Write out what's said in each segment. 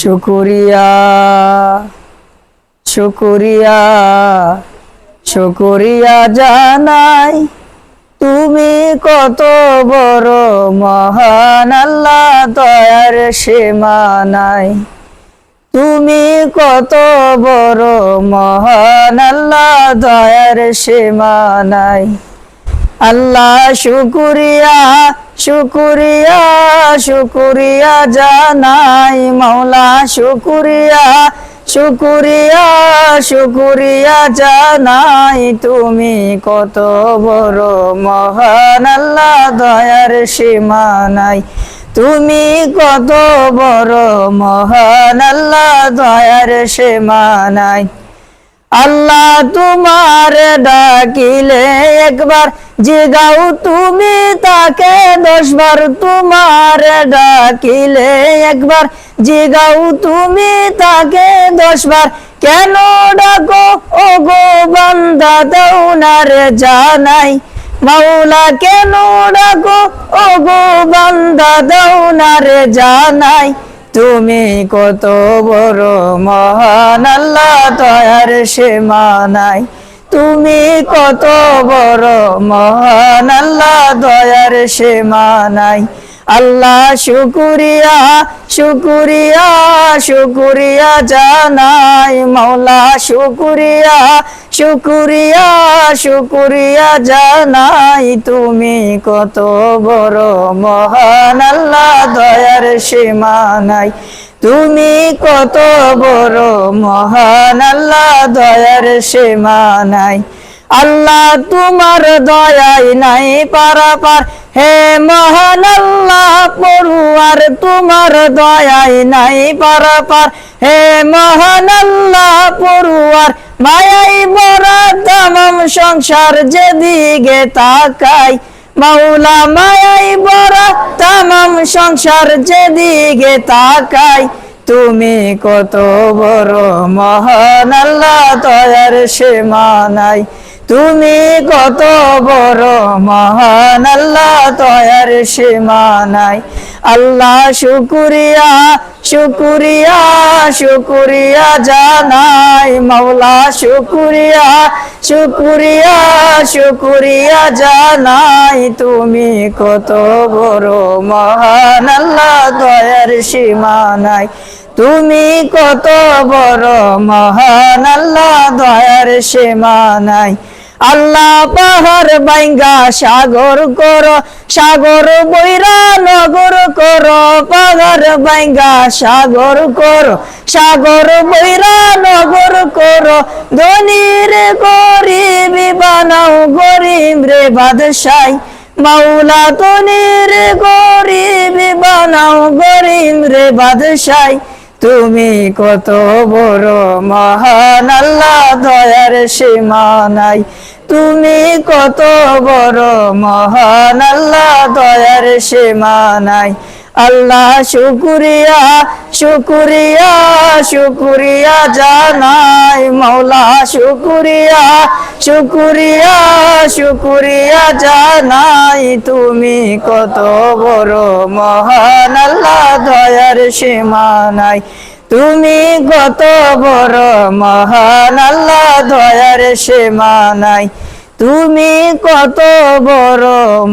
শুকরিয়া শুকরিয়া শুকরিয়া জানাই, তুমি কত বড় মহান আল্লাহ, দয়ার সীমা নাই। তুমি কত বড় মহান আল্লাহ, দয়ার সীমা নাই। আল্লাহ শুকরিয়া শুকরিয়া শুকরিয়া জানাই, মাওলা শুকরিয়া শুকরিয়া শুকরিয়া জানাই, তুমি কত বড় মহান আল্লাহ, দয়ার সীমা নাই। তুমি কত বড় মহান আল্লাহ, দয়ার সীমা নাই। আল্লাহ তোমার ডাকিলে একবার জিগাও তুমি তাকে 10 বার, তোমার ডাকিলে একবার জিগাও তুমি তাকে 10 বার। কেন ডাকো ও গো বান্দা, দাও না রে জানাই, মাওলা কেন ডাকো ও গো বান্দা, দাও না রে জানাই। তুমি কত বড় মহান আল্লাহ, দয়ার সীমা নাই। তুমি কত বড় মহান আল্লাহ, দয়ার সীমা নাই। আল্লাহ শুকরিয়া শুকরিয়া শুকরিয়া জানাই, মাওলা শুকরিয়া শুকরিয়া শুকরিয়া জানাই, তুমি কত বড় মহান আল্লাহ, দয়ার সীমা নাই। তুমি কত বড় মহান আল্লাহ, দয়ার সীমা নাই। আল্লাহ তোমার দয়াই নাই পারাপার, হে মহান আল্লাহ পড়ুয়ার, তোমার দয়াই নাই পারাপার, হে মহান আল্লাহ পড়ুয়ার। মায়াই ভরা তামাম সংসার যেদিকে তাকাই, মাওলা মায়াই ভরা তামাম সংসার যেদিকে তাকাই, তুমি কত বড় মহান আল্লাহ, দয়ার সীমা নাই। তুমি কত বড় মহান আল্লাহ, দয়ার সীমা নাই। আল্লাহ শুকরিয়া শুকরিয়া শুকরিয়া জানাই, মাওলা শুকরিয়া শুকরিয়া শুকরিয়া জানাই, তুমি কত বড় মহান আল্লাহ, দয়ার সীমা নাই। তুমি কত বড় মহান আল্লাহ, দয়ার সীমা নাই। আল্লাহ পাহাড় বাইঙ্গা সাগর করো, সাগর বইরা নগর করো, পাহাড় বাইঙ্গা সাগর করো, সাগর বইরা নগর করো। ধনীর গরিব বানাও, গরিব রে বাদশাই, মাওলা ধনীর গরিব বানাও, গরিব রে বাদশাই। তুমি কত বড় মহান আল্লাহ, দয়ার সীমা নাই। তুমি কত বড় মহান আল্লাহ, দয়ার সীমা নাই। আল্লাহ শুকরিয়া শুকরিয়া শুকরিয়া জানাই, মাওলা শুকরিয়া শুকরিয়া শুকরিয়া জানাই, তুমি কত বড় মহান আল্লাহ, দয়ার সীমা নাই। তুমি কত বড় মহান আল্লাহ, দয়ার সীমা নাই। তুমি কত বড়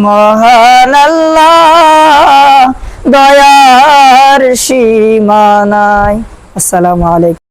মহান আল্লাহ, দয়ার সীমা নাই। আসসালামু আলাইকুম।